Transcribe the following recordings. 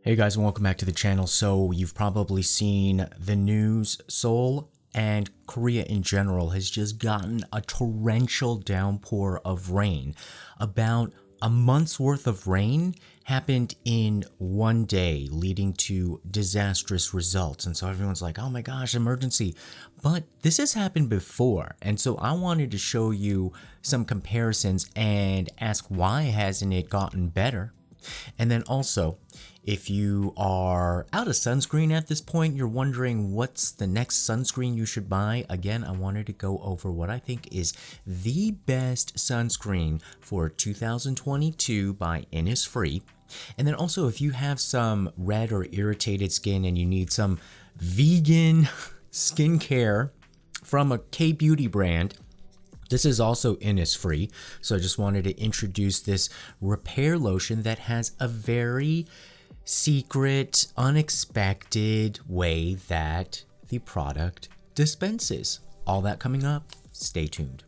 Hey guys, and welcome back to the channel. So you've probably seen the news. Seoul and Korea in general has just gotten a torrential downpour of rain. About a month's worth of rain happened in one day, leading to disastrous results. And so everyone's like, oh my gosh, emergency. But this has happened before. And so I wanted to show you some comparisons and ask, why hasn't it gotten better? And then also, if you are out of sunscreen at this point, you're wondering what's the next sunscreen you should buy. Again, I wanted to go over what I think is the best sunscreen for 2022 by Innisfree. And then also, if you have some red or irritated skin and you need some vegan skincare from a K-beauty brand, this is also Innisfree, so I just wanted to introduce this repair lotion that has a very secret, unexpected way that the product dispenses. All that coming up. Stay tuned.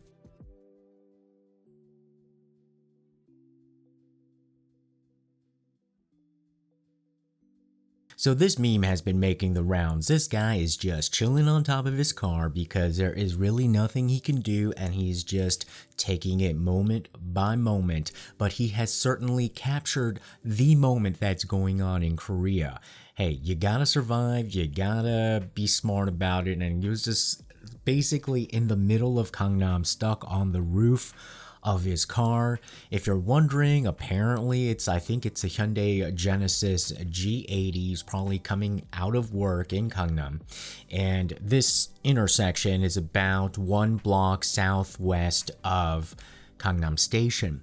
So this meme has been making the rounds. This guy is just chilling on top of his car because there is really nothing he can do and he's just taking it moment by moment. But he has certainly captured the moment that's going on in Korea. Hey, you gotta survive, you gotta be smart about it. And he was just basically in the middle of Gangnam, stuck on the roof of his car. If you're wondering, apparently I think it's a Hyundai Genesis G80. He's probably coming out of work in Gangnam, and this intersection is about 1 block southwest of Gangnam Station.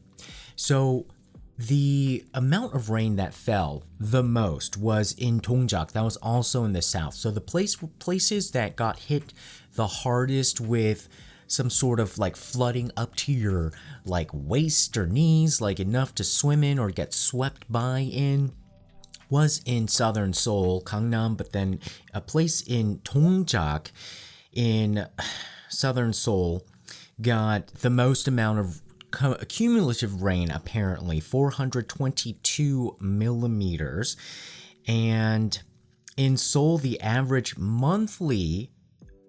So the amount of rain that fell the most was in Dongjak. That was also in the south. So the places that got hit the hardest with some sort of like flooding up to your like waist or knees, like enough to swim in or get swept by in, was in southern Seoul, Gangnam. But then a place in Dongjak in southern Seoul got the most amount of cumulative rain, apparently 422 millimeters. And in Seoul, the average monthly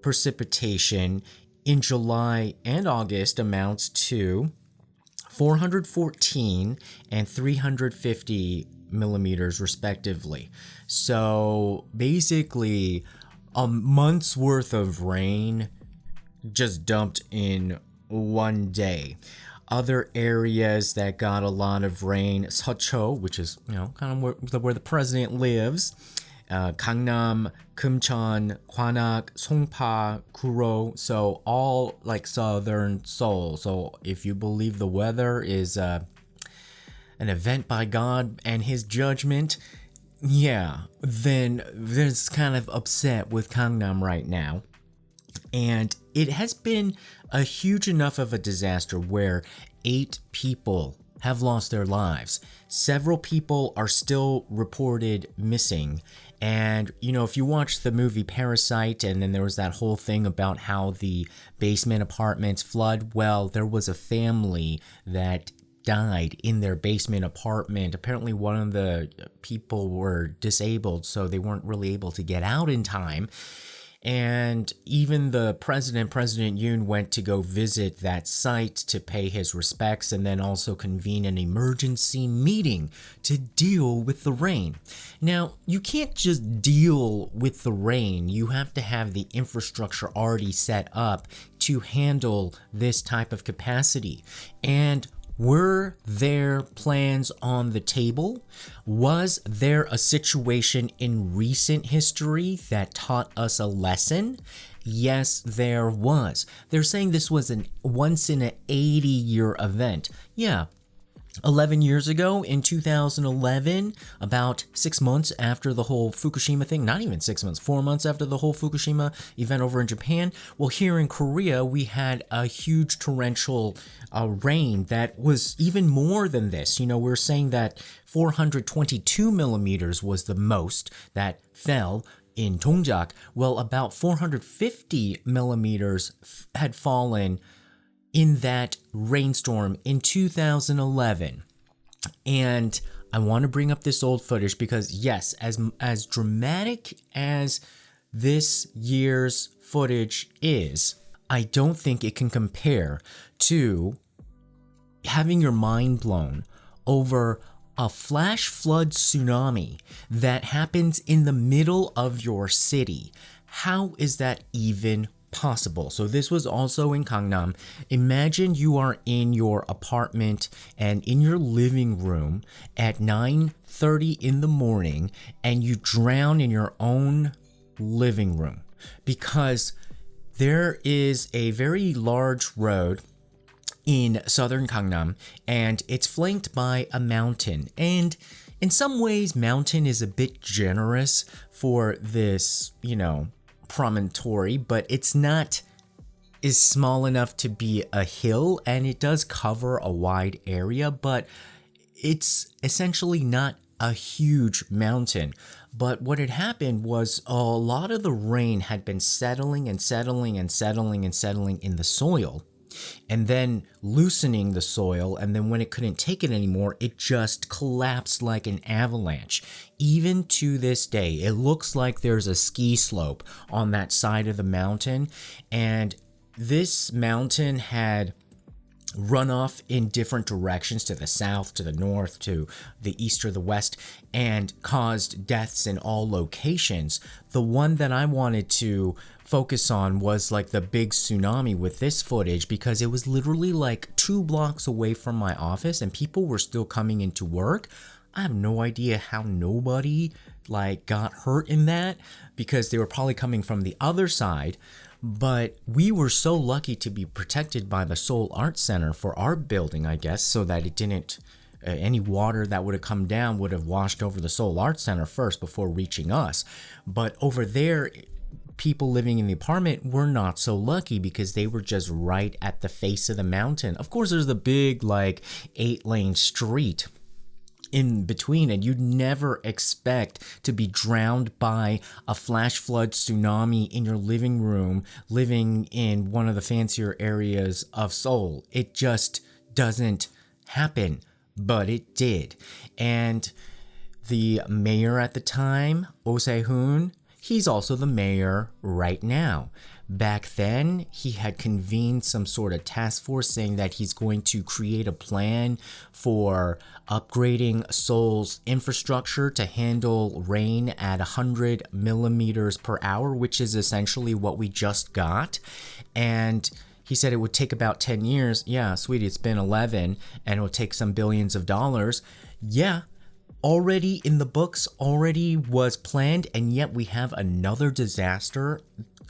precipitation in July and August amounts to 414 and 350 millimeters respectively. So basically a month's worth of rain just dumped in one day. Other areas that got a lot of rain, Seoul, which is, kind of where the president lives, Gangnam, Kumcheon, Gwanak, Songpa, Guro, so all like southern Seoul. So if you believe the weather is an event by God and his judgment, yeah, then there's kind of upset with Gangnam right now. And it has been a huge enough of a disaster where 8 people have lost their lives. Several people are still reported missing. And, if you watch the movie Parasite, and then there was that whole thing about how the basement apartments flood, well, there was a family that died in their basement apartment. Apparently one of the people were disabled, so they weren't really able to get out in time. And even the President Yoon, went to go visit that site to pay his respects and then also convene an emergency meeting to deal with the rain. Now, you can't just deal with the rain. You have to have the infrastructure already set up to handle this type of capacity. And were there plans on the table? Was there a situation in recent history that taught us a lesson? Yes, there was. They're saying this was an once in a 80-year event. Yeah. 11 years ago in 2011, about 6 months after the whole Fukushima thing, not even 6 months, 4 months after the whole Fukushima event over in Japan. Well, here in Korea, we had a huge torrential rain that was even more than this. We're saying that 422 millimeters was the most that fell in Dongjak. Well, about 450 millimeters had fallen in that rainstorm in 2011. And I want to bring up this old footage because yes, as dramatic as this year's footage is, I don't think it can compare to having your mind blown over a flash flood tsunami that happens in the middle of your city. How is that even possible? So this was also in Gangnam. Imagine you are in your apartment and in your living room at 9:30 in the morning and you drown in your own living room because there is a very large road in southern Gangnam, and it's flanked by a mountain. And in some ways, mountain is a bit generous for this, promontory, but it's not is small enough to be a hill, and it does cover a wide area, but it's essentially not a huge mountain. But what had happened was a lot of the rain had been settling and settling and settling and settling in the soil, and then loosening the soil, and then when it couldn't take it anymore, it just collapsed like an avalanche. Even to this day, it looks like there's a ski slope on that side of the mountain, and this mountain had run off in different directions, to the south, to the north, to the east or the west, and caused deaths in all locations. The one that I wanted to focus on was like the big tsunami with this footage, because it was literally like 2 blocks away from my office and people were still coming into work. I have no idea how nobody got hurt in that, because they were probably coming from the other side. But we were so lucky to be protected by the Seoul Art Center for our building, I guess, so that it didn't, any water that would have come down would have washed over the Seoul Art Center first before reaching us. But over there, people living in the apartment were not so lucky because they were just right at the face of the mountain. Of course, there's the big 8-lane street in between, and you'd never expect to be drowned by a flash flood tsunami in your living room living in one of the fancier areas of Seoul. It just doesn't happen, but it did. And the mayor at the time, se-hoon, he's also the mayor right now. Back then, he had convened some sort of task force saying that he's going to create a plan for upgrading Seoul's infrastructure to handle rain at 100 millimeters per hour, which is essentially what we just got. And he said it would take about 10 years. Yeah, sweetie, it's been 11, and it will take some billions of dollars. Yeah, already in the books, already was planned, and yet we have another disaster,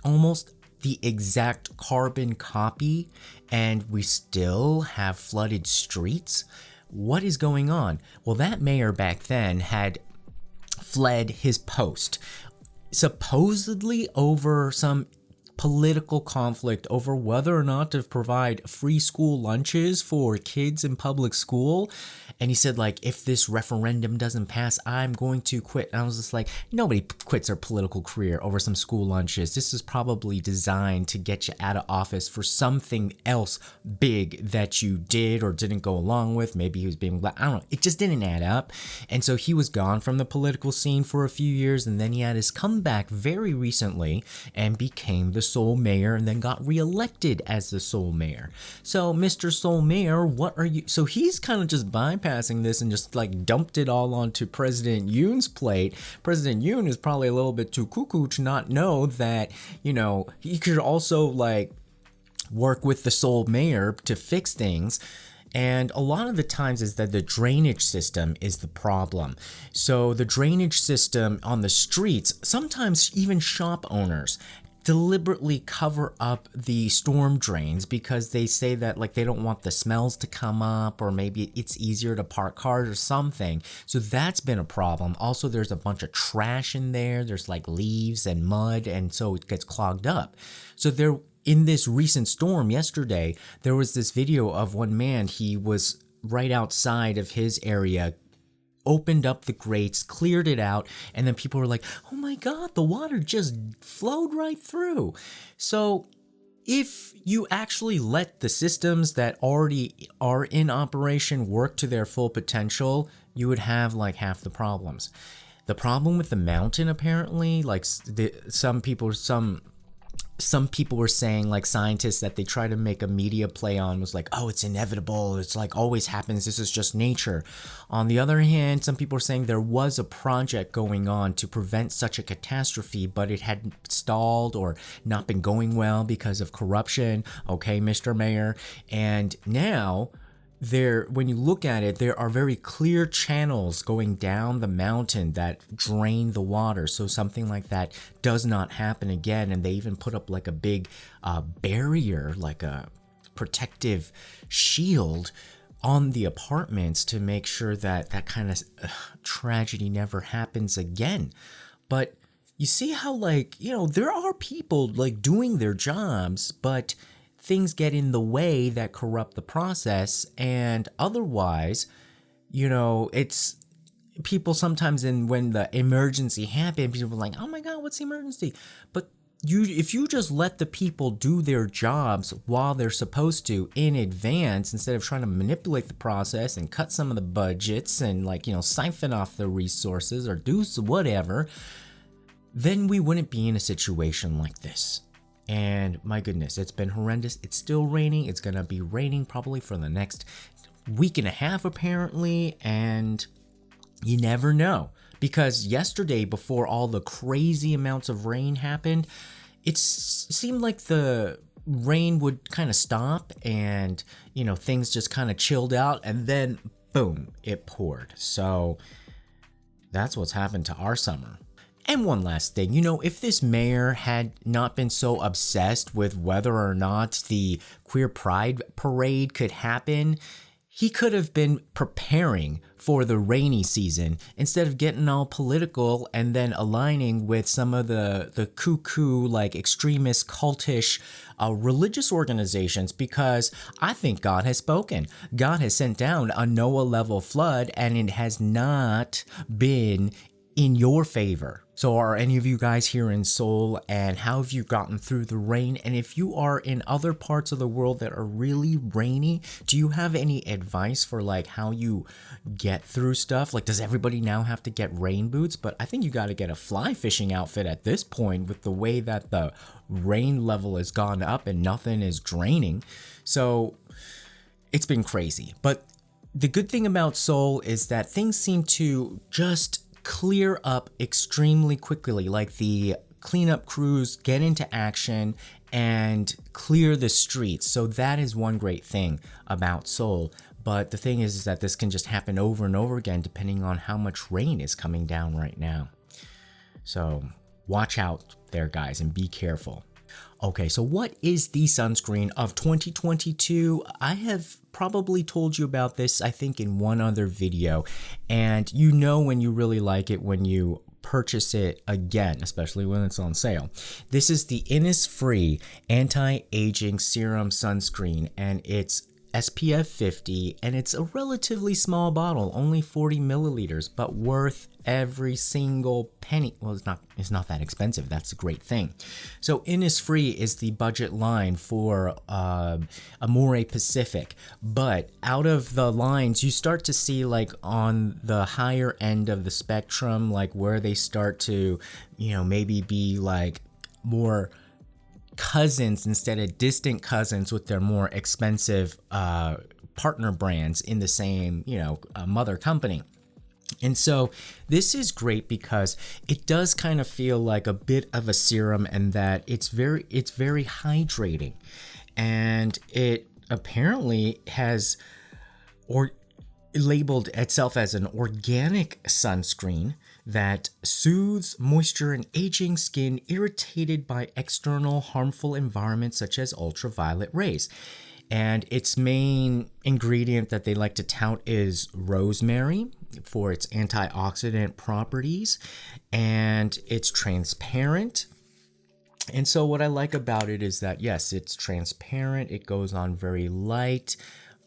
almost the exact carbon copy, and we still have flooded streets. What is going on? Well, that mayor back then had fled his post, supposedly over some political conflict over whether or not to provide free school lunches for kids in public school. And he said, if this referendum doesn't pass, I'm going to quit. And I was just like, nobody quits their political career over some school lunches. This is probably designed to get you out of office for something else big that you did or didn't go along with. Maybe he was being black. I don't know. It just didn't add up. And so he was gone from the political scene for a few years. And then he had his comeback very recently and became the Seoul mayor, and then got reelected as the Seoul mayor. So Mr. Seoul mayor, what are you? So he's kind of just bypassing this and just dumped it all onto President Yoon's plate. President Yoon is probably a little bit too cuckoo to not know that, he could also work with the Seoul mayor to fix things. And a lot of the times is that the drainage system is the problem. So the drainage system on the streets, sometimes even shop owners deliberately cover up the storm drains because they say that they don't want the smells to come up, or maybe it's easier to park cars or something. So that's been a problem. Also, there's a bunch of trash in there. There's leaves and mud, and so it gets clogged up. So there, in this recent storm yesterday, there was this video of one man. He was right outside of his area, opened up the grates, cleared it out, and then people were like, oh my god, the water just flowed right through. So if you actually let the systems that already are in operation work to their full potential, you would have like half the problems. The problem with the mountain, apparently, like some people were saying, like scientists that they try to make a media play on, was like, oh, it's inevitable, it's like always happens, this is just nature. On the other hand, some people are saying there was a project going on to prevent such a catastrophe, but it had stalled or not been going well because of corruption. Okay, Mr. Mayor. And now when you look at it, there are very clear channels going down the mountain that drain the water, so something like that does not happen again. And they even put up like a big barrier, like a protective shield on the apartments to make sure that that kind of tragedy never happens again. But you see how, like, you know, there are people like doing their jobs, but things get in the way that corrupt the process. And otherwise, you know, it's people sometimes, when the emergency happened, people were like, oh my god, what's the emergency? But if you just let the people do their jobs while they're supposed to in advance, instead of trying to manipulate the process and cut some of the budgets and, like, you know, siphon off the resources or do whatever, then we wouldn't be in a situation like this. And my goodness, it's been horrendous. It's still raining. It's gonna be raining probably for the next week and a half, apparently. And you never know, because yesterday, before all the crazy amounts of rain happened, it seemed like the rain would kind of stop and, you know, things just kind of chilled out, and then boom, it poured. So that's what's happened to our summer. And one last thing, you know, if this mayor had not been so obsessed with whether or not the queer pride parade could happen, he could have been preparing for the rainy season instead of getting all political and then aligning with some of the cuckoo, like, extremist, cultish religious organizations, because I think God has spoken. God has sent down a Noah-level flood, and it has not been in your favor. So are any of you guys here in Seoul, and how have you gotten through the rain? And if you are in other parts of the world that are really rainy, do you have any advice for, like, how you get through stuff? Like, does everybody now have to get rain boots? But I think you got to get a fly fishing outfit at this point, with the way that the rain level has gone up and nothing is draining. So it's been crazy. But the good thing about Seoul is that things seem to just clear up extremely quickly. Like, the cleanup crews get into action and clear the streets. So that is one great thing about Seoul. But the thing is that this can just happen over and over again depending on how much rain is coming down right now. So watch out there, guys, and be careful. Okay, so what is the sunscreen of 2022? I have probably told you about this, I think, in one other video, and you know when you really like it when you purchase it again, especially when it's on sale. This is the Innisfree Anti-Aging Serum Sunscreen, and it's SPF 50, and it's a relatively small bottle, only 40 milliliters, but worth every single penny. Well, it's not that expensive. That's a great thing. So Innisfree is the budget line for Amore Pacific, but out of the lines, you start to see, like, on the higher end of the spectrum, like where they start to, you know, maybe be like more cousins instead of distant cousins with their more expensive partner brands in the same, you know, mother company. And so this is great because it does kind of feel like a bit of a serum, and that it's very hydrating, and it apparently has labeled itself as an organic sunscreen that soothes moisture and aging skin irritated by external harmful environments such as ultraviolet rays. And its main ingredient that they like to tout is rosemary for its antioxidant properties, and it's transparent. And so what I like about it is that, yes, it's transparent, it goes on very light,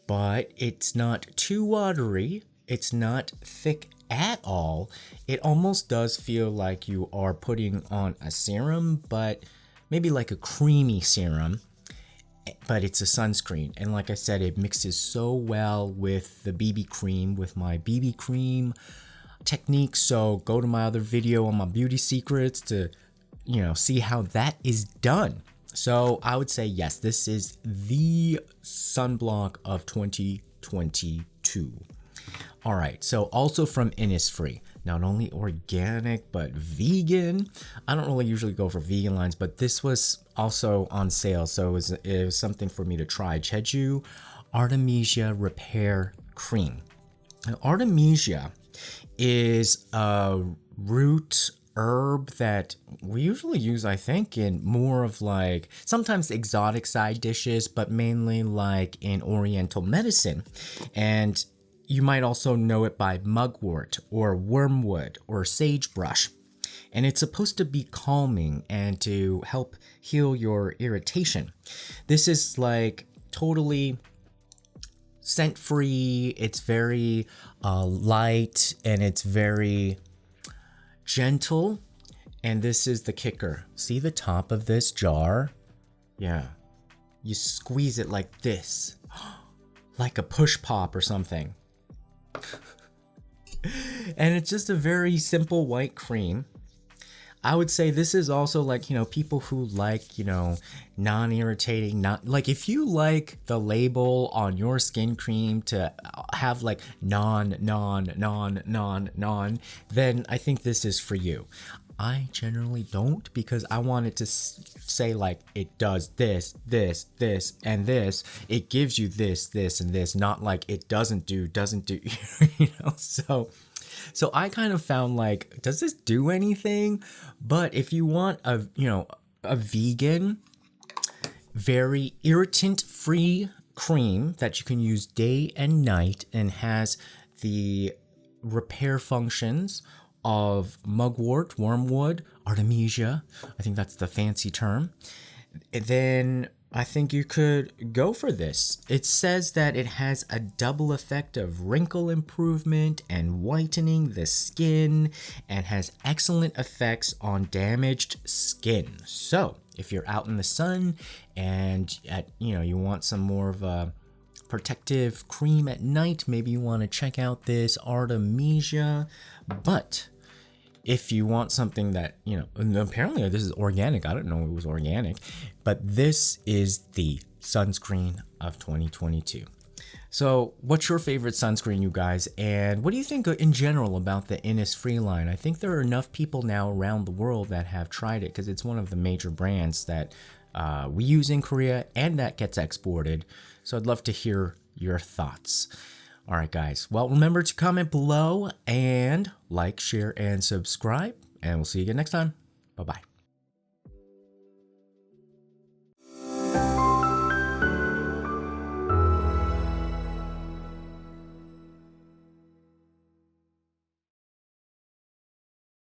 but it's not too watery, it's not thick at all. It almost does feel like you are putting on a serum, but maybe like a creamy serum. but it's a sunscreen. And like I said, it mixes so well with the BB cream, with my BB cream technique. So go to my other video on my beauty secrets to, see how that is done. So I would say, yes, this is the sunblock of 2022. All right, so also from Innisfree, not only organic, but vegan. I don't really usually go for vegan lines, but this was also on sale, so it was something for me to try. Jeju Artemisia Repair Cream. Now, Artemisia is a root herb that we usually use, I think, in more of like sometimes exotic side dishes, but mainly like in Oriental medicine. And you might also know it by mugwort or wormwood or sagebrush. And it's supposed to be calming and to help heal your irritation. This is like totally scent free. It's very light and it's very gentle. And this is the kicker. See the top of this jar? Yeah. You squeeze it like this, like a push pop or something. And it's just a very simple white cream. I would say this is also like, people who like, non-irritating, not like if you like the label on your skin cream to have like non, then I think this is for you. I generally don't, because I want it to say like it does this, and this. It gives you this, and this, not like it doesn't do, So I kind of found like, does this do anything? But if you want a vegan, very irritant-free cream that you can use day and night and has the repair functions of mugwort, wormwood, artemisia, I think that's the fancy term, then I think you could go for this. It says that it has a double effect of wrinkle improvement and whitening the skin, and has excellent effects on damaged skin. So if you're out in the sun and you want some more of a protective cream at night, maybe you want to check out this Artemisia. But if you want something that, and apparently this is organic. I didn't know it was organic, but this is the sunscreen of 2022. So what's your favorite sunscreen, you guys? And what do you think in general about the Innisfree line? I think there are enough people now around the world that have tried it, because it's one of the major brands that we use in Korea and that gets exported. So I'd love to hear your thoughts. All right, guys. Well, remember to comment below and like, share, and subscribe. And we'll see you again next time. Bye-bye.